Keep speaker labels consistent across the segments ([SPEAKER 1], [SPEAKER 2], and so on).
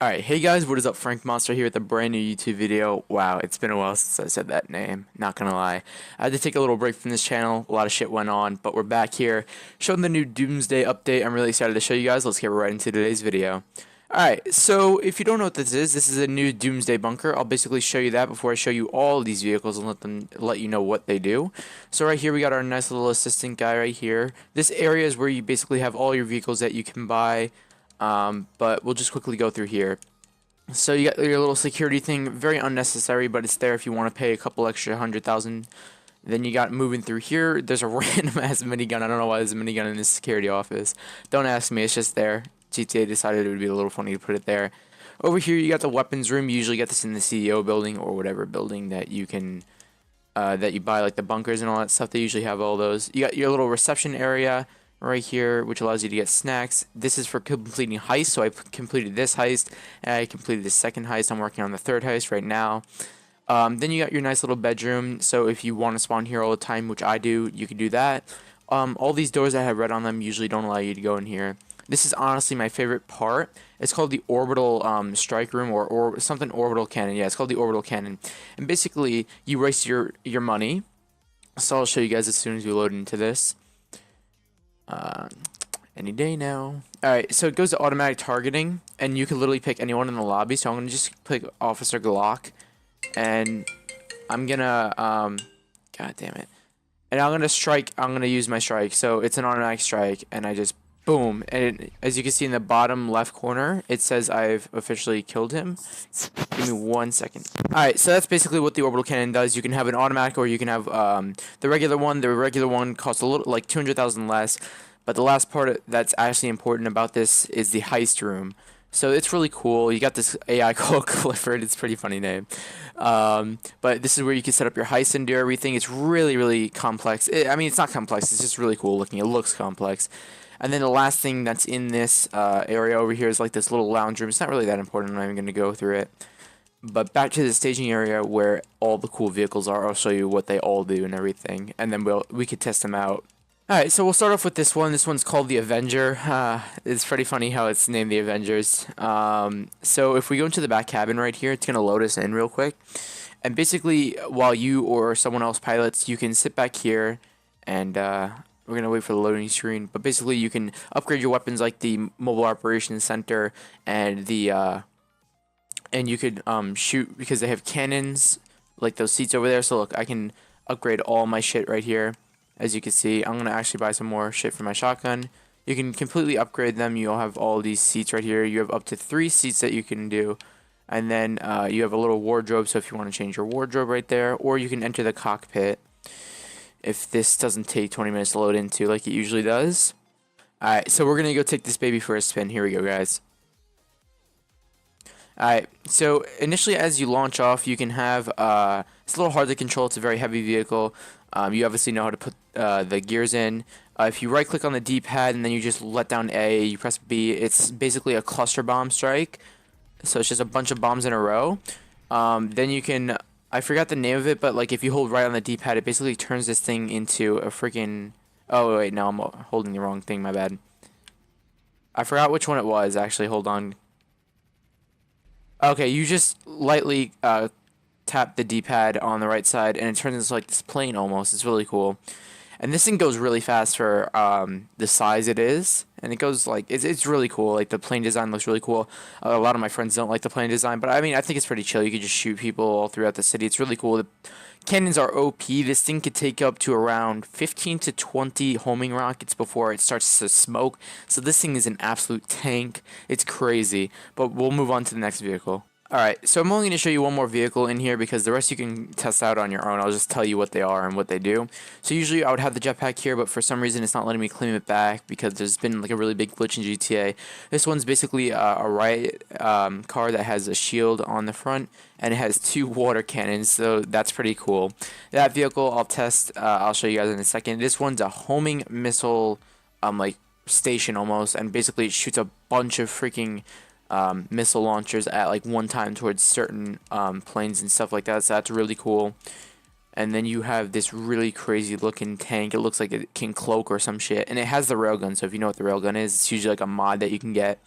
[SPEAKER 1] Alright, hey guys, what is up? Frank Monster here with a brand new YouTube video. Wow, it's been a while since I said that name, not gonna lie. I had to take a little break from this channel, a lot of shit went on, but we're back here, showing the new Doomsday update. I'm really excited to show you guys. Let's get right into today's video. Alright, so if you don't know what this is a new Doomsday Bunker. I'll basically show you that before I show you all of these vehicles and let you know what they do. So right here we got our nice little assistant guy right here. This area is where you basically have all your vehicles that you can buy. But we'll just quickly go through here. So you got your little security thing, very unnecessary, but it's there if you want to pay a couple extra 100,000. Then you got moving through here. There's a random ass minigun. I don't know why there's a minigun in this security office. Don't ask me, it's just there. GTA decided it would be a little funny to put it there. Over here you got the weapons room. You usually get this in the CEO building or whatever building that you can that you buy, like the bunkers and all that stuff. They usually have all those. You got your little reception area right here, which allows you to get snacks. This is for completing heists, so I completed this heist, and I completed the second heist. I'm working on the third heist right now. Then you got your nice little bedroom, so if you want to spawn here all the time, which I do, you can do that. All these doors that have red on them usually don't allow you to go in here. This is honestly my favorite part. It's called the orbital strike room or something orbital cannon. Yeah, it's called the orbital cannon. And basically, you waste your money. So I'll show you guys as soon as we load into this. Any day now. Alright, so it goes to automatic targeting, and you can literally pick anyone in the lobby. So I'm gonna just pick Officer Glock, and I'm gonna god damn it, and I'm gonna use my strike. So it's an automatic strike, and I just boom, and as you can see in the bottom left corner, it says I've officially killed him. Give me 1 second. Alright, so that's basically what the orbital cannon does. You can have an automatic, or you can have the regular one. The regular one costs a little, like 200,000 less. But the last part that's actually important about this is the heist room. So it's really cool. You got this AI called Clifford. It's a pretty funny name. But this is where you can set up your heist and do everything. It's really, really complex. I mean, it's not complex. It's just really cool looking. It looks complex. And then the last thing that's in this area over here is like this little lounge room. It's not really that important. I'm not even going to go through it. But back to the staging area where all the cool vehicles are. I'll show you what they all do and everything. And then we could test them out. Alright, so we'll start off with this one. This one's called the Avenger. It's pretty funny how it's named the Avengers. So if we go into the back cabin right here, it's going to load us in real quick. And basically, while you or someone else pilots, you can sit back here and we're going to wait for the loading screen. But basically, you can upgrade your weapons like the Mobile Operations Center and the and you could shoot because they have cannons like those seats over there. So look, I can upgrade all my shit right here. As you can see, I'm going to actually buy some more shit for my shotgun. You can completely upgrade them. You'll have all these seats right here. You have up to 3 seats that you can do. And then you have a little wardrobe, so if you want to change your wardrobe right there. Or you can enter the cockpit if this doesn't take 20 minutes to load into like it usually does. Alright, so we're going to go take this baby for a spin. Here we go, guys. Alright, so initially as you launch off, you can have, it's a little hard to control. It's a very heavy vehicle. You obviously know how to put the gears in. If you right click on the D-pad and then you just let down A, you press B, it's basically a cluster bomb strike. So it's just a bunch of bombs in a row. Then you can, I forgot the name of it, but like if you hold right on the D-pad, it basically turns this thing into a freaking, oh wait, no, I'm holding the wrong thing, my bad. I forgot which one it was, actually, hold on. Okay, you just lightly tap the D-pad on the right side and it turns into like this plane almost. It's really cool. And this thing goes really fast for the size it is. And it goes like, it's really cool. Like the plane design looks really cool. A lot of my friends don't like the plane design, but I mean, I think it's pretty chill. You could just shoot people all throughout the city. It's really cool. The cannons are OP. This thing could take up to around 15 to 20 homing rockets before it starts to smoke. So this thing is an absolute tank. It's crazy. But we'll move on to the next vehicle. Alright, so I'm only going to show you one more vehicle in here because the rest you can test out on your own. I'll just tell you what they are and what they do. So usually I would have the jetpack here, but for some reason it's not letting me claim it back because there's been like a really big glitch in GTA. This one's basically a riot car that has a shield on the front and it has 2 water cannons, so that's pretty cool. That vehicle I'll test, I'll show you guys in a second. This one's a homing missile like station almost, and basically it shoots a bunch of freaking missile launchers at like one time towards certain planes and stuff like that, so that's really cool. And then you have this really crazy looking tank. It looks like it can cloak or some shit. And it has the railgun. So if you know what the railgun is, it's usually like a mod that you can get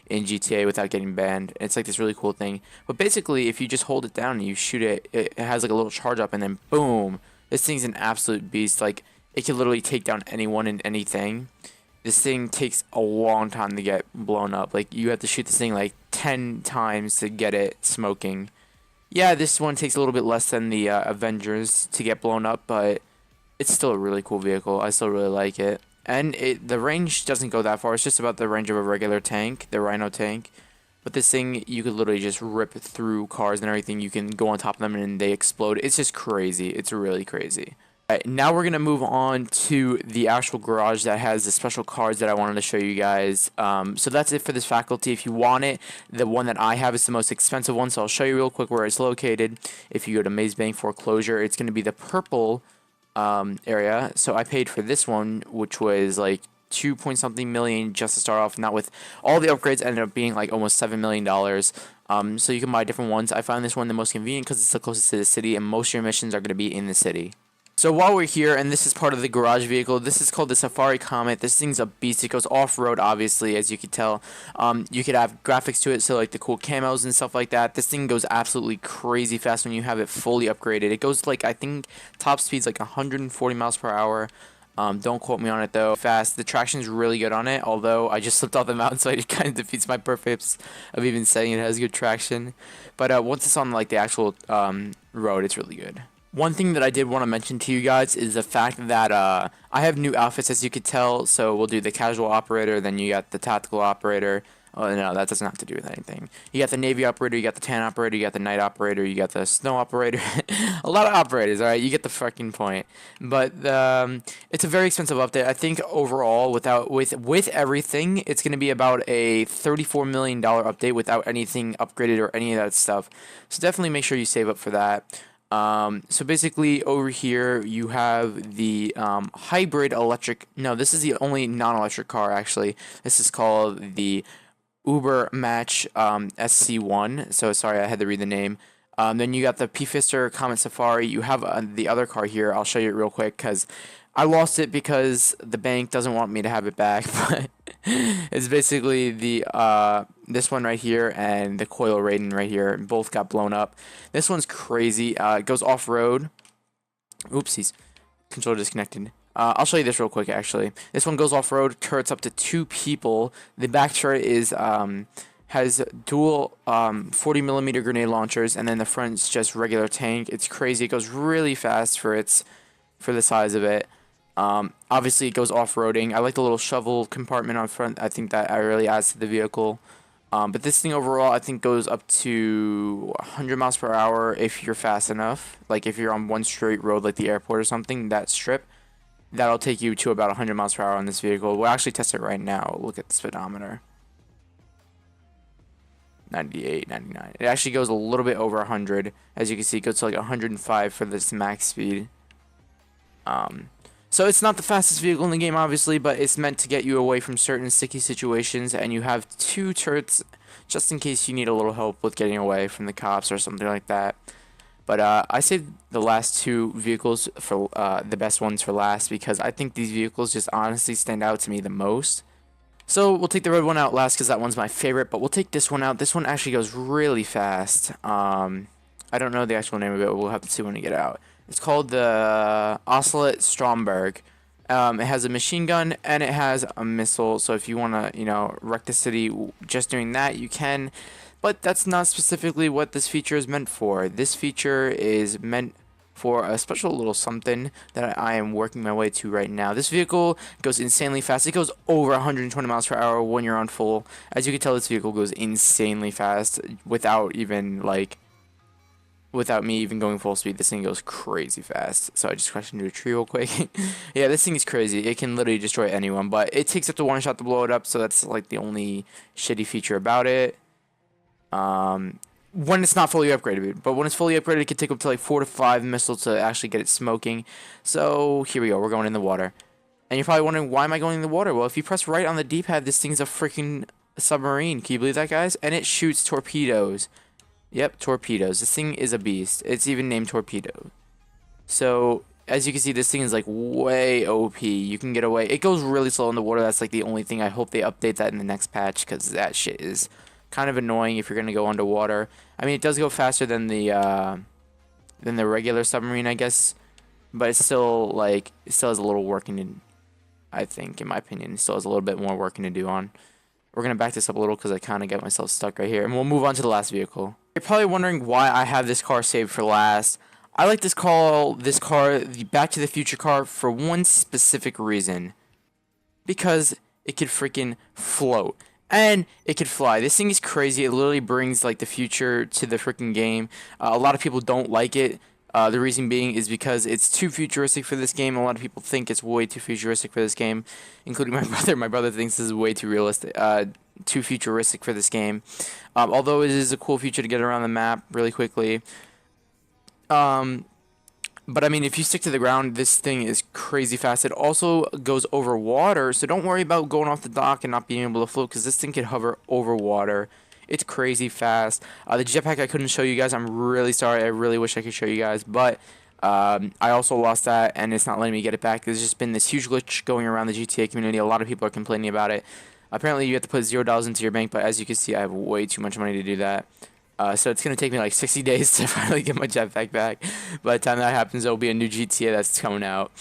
[SPEAKER 1] in GTA without getting banned. It's like this really cool thing. But basically, if you just hold it down and you shoot it, it has like a little charge up, and then boom, this thing's an absolute beast. Like, it can literally take down anyone and anything. This thing takes a long time to get blown up. Like, you have to shoot this thing like 10 times to get it smoking. Yeah, this one takes a little bit less than the Avengers to get blown up, but it's still a really cool vehicle. I still really like it. And the range doesn't go that far. It's just about the range of a regular tank, the Rhino tank. But this thing, you could literally just rip through cars and everything. You can go on top of them and they explode. It's just crazy. It's really crazy. Alright, now we're going to move on to the actual garage that has the special cars that I wanted to show you guys. So that's it for this faculty. If you want it, the one that I have is the most expensive one, so I'll show you real quick where it's located. If you go to Maze Bank Foreclosure, it's going to be the purple area. So I paid for this one, which was like 2 point something million just to start off. Not with all the upgrades, ended up being like almost $7 million. So you can buy different ones. I found this one the most convenient because it's the closest to the city, and most of your missions are going to be in the city. So while we're here, and this is part of the garage vehicle, this is called the Safari Comet. This thing's a beast. It goes off-road, obviously, as you can tell. You could have graphics to it, so like the cool camos and stuff like that. This thing goes absolutely crazy fast when you have it fully upgraded. It goes like, I think, top speed's like 140 miles per hour. Don't quote me on it, though. Fast. The traction's really good on it, although I just slipped off the mountain, so it kind of defeats my purpose of even saying it has good traction. But once it's on like the actual road, it's really good. One thing that I did want to mention to you guys is the fact that I have new outfits, as you could tell. So we'll do the casual operator, then you got the tactical operator. Oh no, that doesn't have to do with anything. You got the navy operator, you got the tan operator, you got the night operator, you got the snow operator. A lot of operators, alright? You get the fucking point. But it's a very expensive update. I think overall, with everything, it's going to be about a $34 million update without anything upgraded or any of that stuff. So definitely make sure you save up for that. So basically over here you have the hybrid electric. No, this is the only non-electric car actually. This is called the Uber Match SC1. So sorry, I had to read the name. Then you got the P-Fister Comet Safari. You have the other car here. I'll show you it real quick because I lost it because the bank doesn't want me to have it back. But it's basically the this one right here and the Coil Raiden right here. Both got blown up. This one's crazy. It goes off-road. Oopsies. Controller disconnected. I'll show you this real quick, actually. This one goes off-road. Turrets up to 2 people. The back turret is has dual 40mm grenade launchers, and then the front's just regular tank. It's crazy. It goes really fast for the size of it. Obviously, it goes off-roading. I like the little shovel compartment on front. I think that really adds to the vehicle. But this thing overall, I think, goes up to 100 miles per hour if you're fast enough. Like, if you're on one straight road, like the airport or something, that strip, that'll take you to about 100 miles per hour on this vehicle. We'll actually test it right now. Look at the speedometer. 98, 99. It actually goes a little bit over 100. As you can see, it goes to like 105 for this max speed. So it's not the fastest vehicle in the game, obviously, but it's meant to get you away from certain sticky situations, and you have 2 turrets just in case you need a little help with getting away from the cops or something like that. But I saved the last 2 vehicles for the best ones for last because I think these vehicles just honestly stand out to me the most. So we'll take the red one out last because that one's my favorite, but we'll take this one out. This one actually goes really fast. I don't know the actual name of it. We'll have to see when we get out. It's called the Ocelot Stromberg. It has a machine gun and it has a missile. So if you want to, wreck the city just doing that, you can. But that's not specifically what this feature is meant for. This feature is meant for a special little something that I am working my way to right now. This vehicle goes insanely fast. It goes over 120 miles per hour when you're on full. As you can tell, this vehicle goes insanely fast without me even going full speed. This thing goes crazy fast. So I just crashed into a tree real quick. Yeah, this thing is crazy. It can literally destroy anyone, but it takes up to 1 shot to blow it up, so that's like the only shitty feature about it. When it's not fully upgraded, but when it's fully upgraded, it can take up to like 4 to 5 missiles to actually get it smoking. So here we go. We're going in the water. And you're probably wondering, why am I going in the water? Well, if you press right on the D-pad, this thing's a freaking submarine. Can you believe that, guys? And it shoots torpedoes. Yep, torpedoes. This thing is a beast. It's even named Torpedo. So as you can see, this thing is like way OP. You can get away. It goes really slow in the water. That's like the only thing. I hope they update that in the next patch, because that shit is kind of annoying if you're gonna go underwater. I mean, it does go faster than the regular submarine, I guess, but it's still like it still has a little working to. I think, in my opinion, it still has a little bit more working to do on. We're gonna back this up a little because I kind of got myself stuck right here, and we'll move on to the last vehicle. You're probably wondering why I have this car saved for last. I like this car the Back to the Future car for one specific reason. Because it could freaking float. And it could fly. This thing is crazy. It literally brings like the future to the freaking game. A lot of people don't like it. The reason being is because it's too futuristic for this game. A lot of people think it's way too futuristic for this game, including my brother. My brother thinks this is way too realistic, too futuristic for this game. Although it is a cool feature to get around the map really quickly. But I mean, if you stick to the ground, this thing is crazy fast. It also goes over water, so don't worry about going off the dock and not being able to float, because this thing can hover over water. It's crazy fast. The jetpack I couldn't show you guys. I'm really sorry. I really wish I could show you guys, but I also lost that, and it's not letting me get it back. There's just been this huge glitch going around the GTA community. A lot of people are complaining about it. Apparently, you have to put $0 into your bank, but as you can see, I have way too much money to do that. So it's going to take me like 60 days to finally get my jetpack back. By the time that happens, there will be a new GTA that's coming out.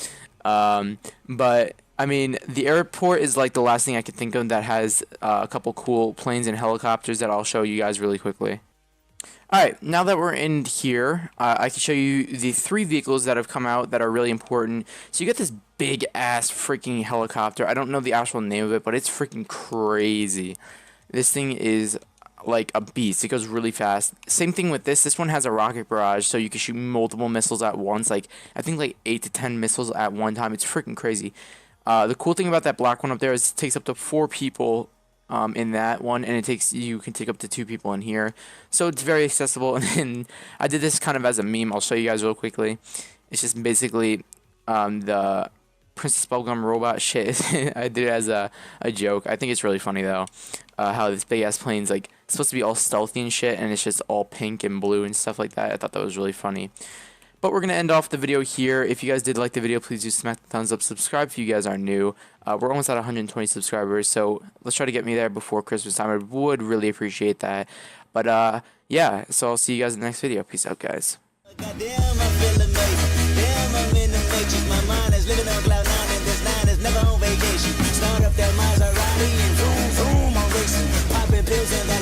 [SPEAKER 1] But, I mean, the airport is like the last thing I could think of that has a couple cool planes and helicopters that I'll show you guys really quickly. Alright, now that we're in here, I can show you the 3 vehicles that have come out that are really important. So you get this big-ass freaking helicopter. I don't know the actual name of it, but it's freaking crazy. This thing is like a beast. It goes really fast. Same thing with this. This one has a rocket barrage, so you can shoot multiple missiles at once. Like, I think like 8 to 10 missiles at one time. It's freaking crazy. The cool thing about that black one up there is it takes up to 4 people in that one, and you can take up to 2 people in here. So it's very accessible. And I did this kind of as a meme. I'll show you guys real quickly. It's just basically the Princess Bubblegum robot shit. I did it as a joke. I think it's really funny though. How this big ass plane's like supposed to be all stealthy and shit, and it's just all pink and blue and stuff like that. I thought that was really funny. But we're gonna end off the video here. If you guys did like the video, please do smack the thumbs up. Subscribe if you guys are new. We're almost at 120 subscribers, so let's try to get me there before Christmas time. I would really appreciate that. But yeah, so I'll see you guys in the next video. Peace out, guys.
[SPEAKER 2] Damn, I feel amazing. Damn, I'm in the matrix. My mind is living on cloud 9, and this 9 is never on vacation. Start up that Maserati and zoom, zoom, I'm racing. Popping pills and